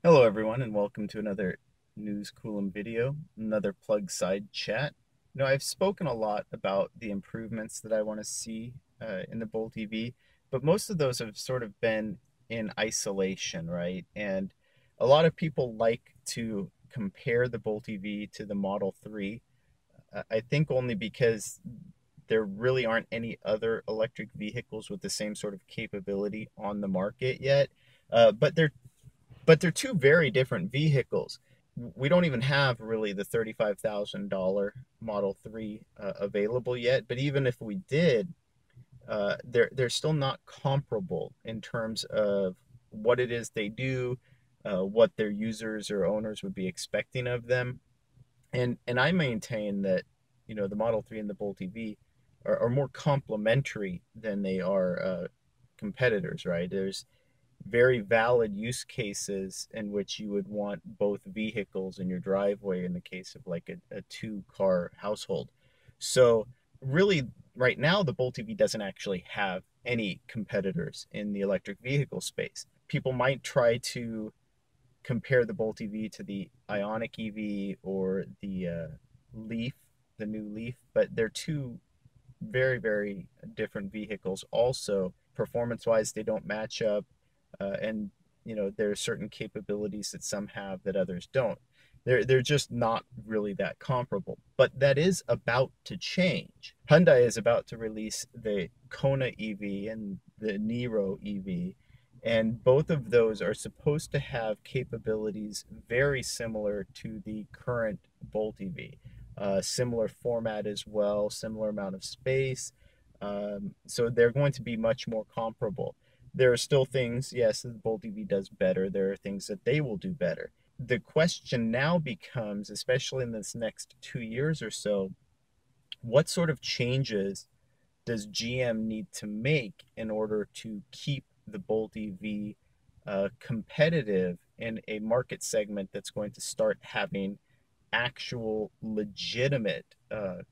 Hello everyone and welcome to another News Coolum video, another plug side chat. I've spoken a lot about the improvements that I want to see in the Bolt EV, but most of those have sort of been in isolation, right? And a lot of people like to compare the Bolt EV to the Model 3. I think only because there really aren't any other electric vehicles with the same sort of capability on the market yet. But they're two very different vehicles. We don't even have really the $35,000 Model 3 available yet. But even if we did, they're still not comparable in terms of what it is they do, what their users or owners would be expecting of them. And I maintain that the Model 3 and the Bolt EV are more complementary than they are competitors, right? There's very valid use cases in which you would want both vehicles in your driveway in the case of like a two-car household. So really right now the Bolt EV doesn't actually have any competitors in the electric vehicle space. People might try to compare the Bolt EV to the Ionic EV or the Leaf, the new Leaf, but they're two very, very different vehicles. Also, performance-wise, they don't match up, and there are certain capabilities that some have that others don't. They're just not really that comparable. But that is about to change. Hyundai is about to release the Kona EV and the Niro EV, and both of those are supposed to have capabilities very similar to the current Bolt EV. Similar format as well, similar amount of space. So they're going to be much more comparable. There are still things, yes, the Bolt EV does better. There are things that they will do better. The question now becomes, especially in this next 2 years or so, what sort of changes does GM need to make in order to keep the Bolt EV competitive in a market segment that's going to start having actual legitimate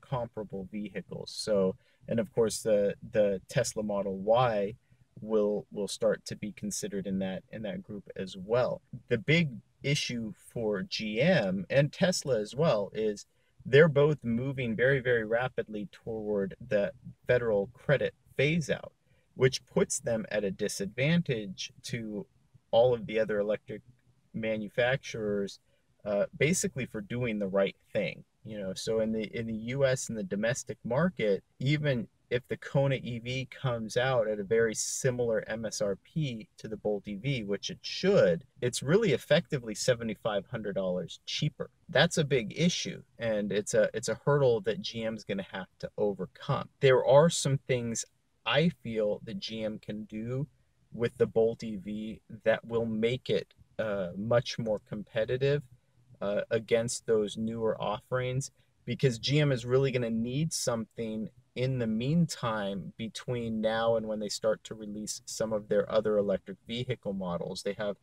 comparable vehicles? So, and of course, the Tesla Model Y will start to be considered in that group as well. The big issue for GM and Tesla as well is they're both moving very, very rapidly toward the federal credit phase out, which puts them at a disadvantage to all of the other electric manufacturers, basically for doing the right thing. So in the U.S. and the domestic market, even if the Kona EV comes out at a very similar MSRP to the Bolt EV, which it should, it's really effectively $7,500 cheaper. That's a big issue, and it's a hurdle that GM's going to have to overcome. There are some things I feel that GM can do with the Bolt EV that will make it much more competitive against those newer offerings, because GM is really going to need something in the meantime between now and when they start to release some of their other electric vehicle models. They have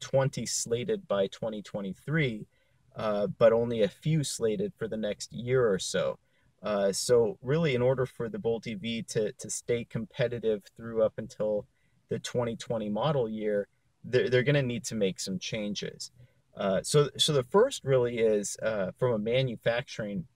20 slated by 2023, but only a few slated for the next year or so. So really, in order for the Bolt EV to stay competitive through up until the 2020 model year, they're going to need to make some changes. So the first really is from a manufacturing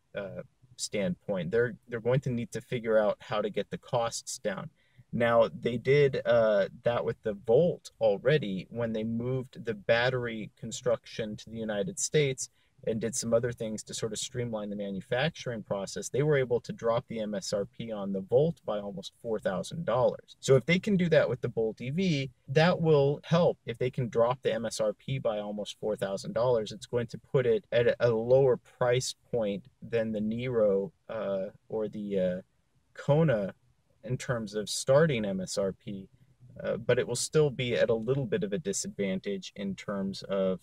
standpoint, they're going to need to figure out how to get the costs down. Now, they did that with the Volt already when they moved the battery construction to the United States and did some other things to sort of streamline the manufacturing process. They were able to drop the MSRP on the Volt by almost $4,000. So if they can do that with the Bolt EV, that will help. If they can drop the MSRP by almost $4,000, it's going to put it at a lower price point than the Niro or the Kona in terms of starting MSRP, but it will still be at a little bit of a disadvantage in terms of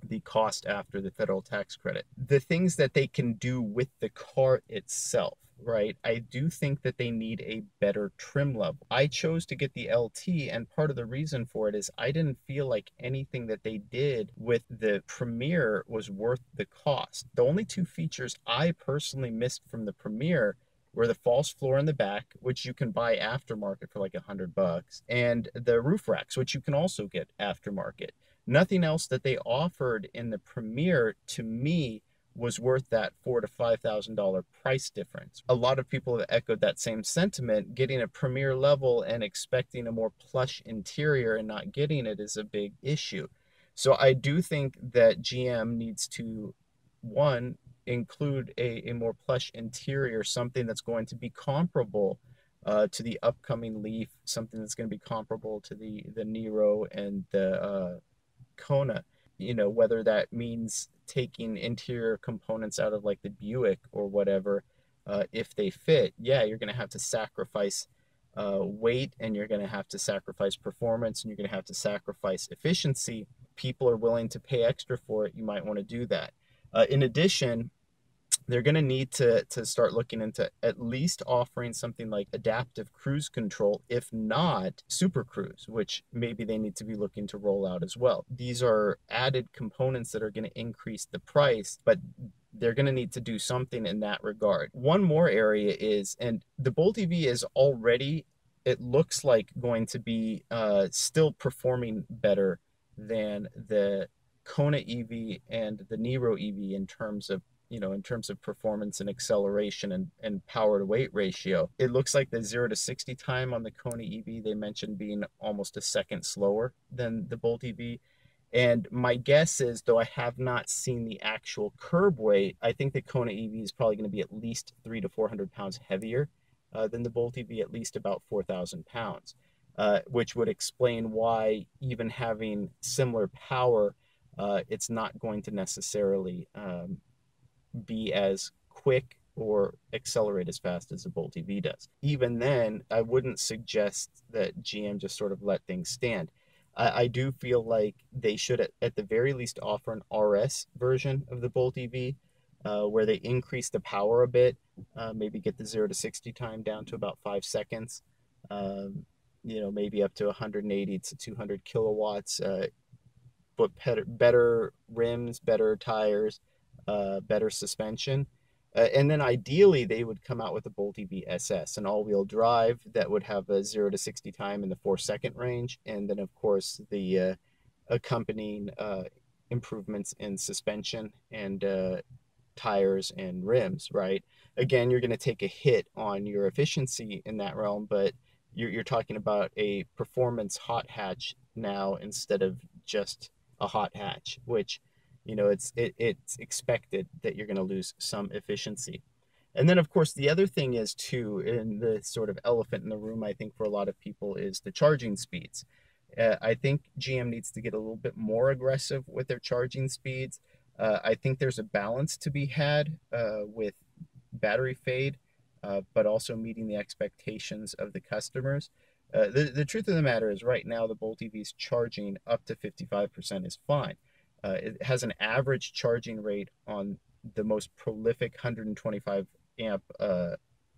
the cost after the federal tax credit. The things that they can do with the car itself, right? I do think that they need a better trim level. I chose to get the LT, and part of the reason for it is I didn't feel like anything that they did with the Premier was worth the cost. The only two features I personally missed from the Premier were the false floor in the back, which you can buy aftermarket for like $100, and the roof racks, which you can also get aftermarket. Nothing else that they offered in the Premier to me was worth that $4,000 to $5,000 price difference. A lot of people have echoed that same sentiment. Getting a Premier level and expecting a more plush interior and not getting it is a big issue. So I do think that GM needs to, one, include a more plush interior, something that's going to be comparable to the upcoming Leaf, something that's going to be comparable to the Nero and the Kona. Whether that means taking interior components out of like the Buick or whatever, if they fit, yeah, you're going to have to sacrifice weight, and you're going to have to sacrifice performance, and you're going to have to sacrifice efficiency. People are willing to pay extra for it. You might want to do that. In addition, they're going to need to start looking into at least offering something like adaptive cruise control, if not super cruise, which maybe they need to be looking to roll out as well. These are added components that are going to increase the price, but they're going to need to do something in that regard. One more area is, and the Bolt EV is already, it looks like, going to be still performing better than the Kona EV and the Nero EV in terms of performance and acceleration and power to weight ratio. It looks like the 0 to 60 time on the Kona EV, they mentioned being almost a second slower than the Bolt EV. And my guess is, though I have not seen the actual curb weight, I think the Kona EV is probably going to be at least 300 to 400 pounds heavier than the Bolt EV, at least about 4,000 pounds, which would explain why, even having similar power, it's not going to necessarily be as quick or accelerate as fast as the Bolt EV does. Even then, I wouldn't suggest that GM just sort of let things stand. I do feel like they should, at the very least, offer an RS version of the Bolt EV, where they increase the power a bit, maybe get the 0 to 60 time down to about 5 seconds, maybe up to 180 to 200 kilowatts, but better rims, better tires, better suspension. And then ideally, they would come out with a Bolt EV SS, an all-wheel drive that would have a 0 to 60 time in the 4 second range. And then, of course, the accompanying improvements in suspension and tires and rims, right? Again, you're going to take a hit on your efficiency in that realm, but you're talking about a performance hot hatch now instead of just a hot hatch, which, it's expected that you're going to lose some efficiency. And then, of course, the other thing is too, in the sort of elephant in the room, I think for a lot of people, is the charging speeds. I think GM needs to get a little bit more aggressive with their charging speeds. I think there's a balance to be had with battery fade, but also meeting the expectations of the customers. The truth of the matter is, right now, the Bolt EV's charging up to 55% is fine. It has an average charging rate on the most prolific 125 amp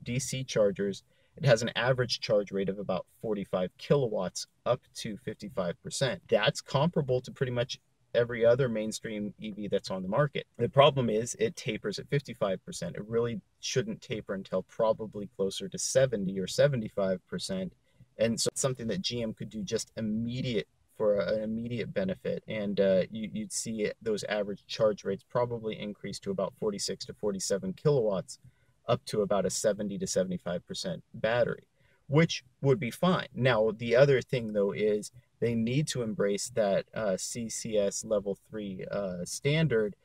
DC chargers. It has an average charge rate of about 45 kilowatts up to 55%. That's comparable to pretty much every other mainstream EV that's on the market. The problem is it tapers at 55%. It really shouldn't taper until probably closer to 70 or 75%. And so it's something that GM could do just immediate for an immediate benefit. And you'd see those average charge rates probably increase to about 46 to 47 kilowatts, up to about a 70 to 75% battery, which would be fine. Now, the other thing, though, is they need to embrace that CCS level 3 standard,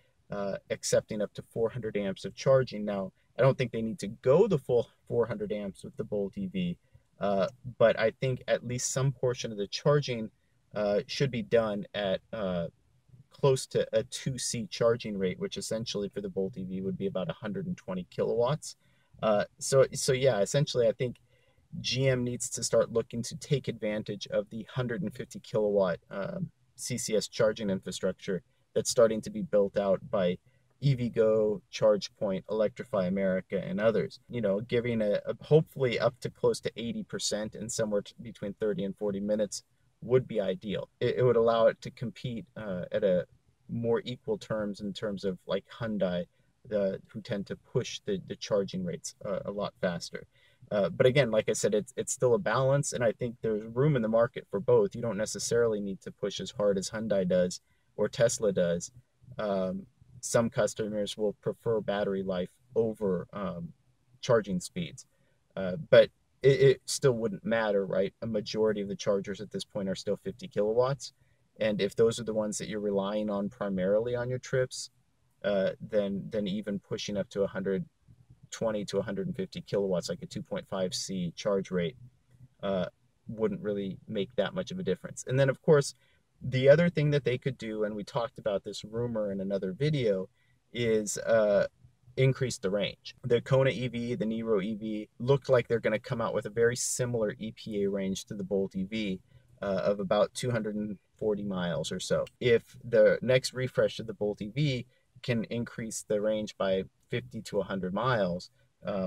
accepting up to 400 amps of charging. Now, I don't think they need to go the full 400 amps with the Bolt EV, but I think at least some portion of the charging should be done at close to a 2C charging rate, which essentially for the Bolt EV would be about 120 kilowatts. So yeah, essentially, I think GM needs to start looking to take advantage of the 150 kilowatt CCS charging infrastructure that's starting to be built out by EVgo, ChargePoint, Electrify America, and others. Giving a hopefully up to close to 80% in somewhere between 30 and 40 minutes would be ideal. It would allow it to compete at a more equal terms, in terms of like Hyundai, who tend to push the charging rates a lot faster. But again, like I said, it's still a balance, and I think there's room in the market for both. You don't necessarily need to push as hard as Hyundai does or Tesla does. Um, some customers will prefer battery life over charging speeds, but it still wouldn't matter, right? A majority of the chargers at this point are still 50 kilowatts, and if those are the ones that you're relying on primarily on your trips, then even pushing up to 120 to 150 kilowatts, like a 2.5C charge rate, uh, wouldn't really make that much of a difference. And then, of course, the other thing that they could do, and we talked about this rumor in another video, is increase the range. The Kona EV, the Niro EV, look like they're going to come out with a very similar EPA range to the Bolt EV, of about 240 miles or so. If the next refresh of the Bolt EV can increase the range by 50 to 100 miles,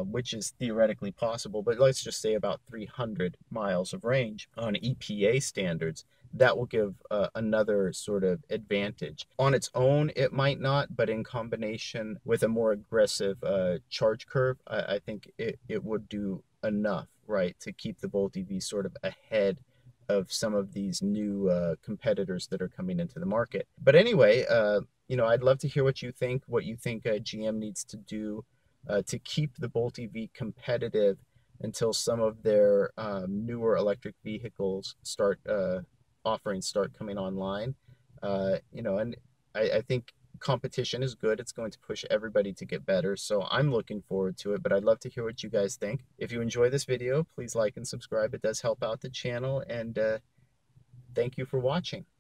which is theoretically possible, but let's just say about 300 miles of range on EPA standards, that will give another sort of advantage. On its own, it might not, but in combination with a more aggressive charge curve, I think it would do enough, right, to keep the Bolt EV sort of ahead of some of these new competitors that are coming into the market. But anyway, I'd love to hear what you think GM needs to do to keep the Bolt EV competitive until some of their newer electric vehicles start coming online. And I think competition is good. It's going to push everybody to get better. So I'm looking forward to it, but I'd love to hear what you guys think. If you enjoy this video, please like and subscribe. It does help out the channel. And thank you for watching.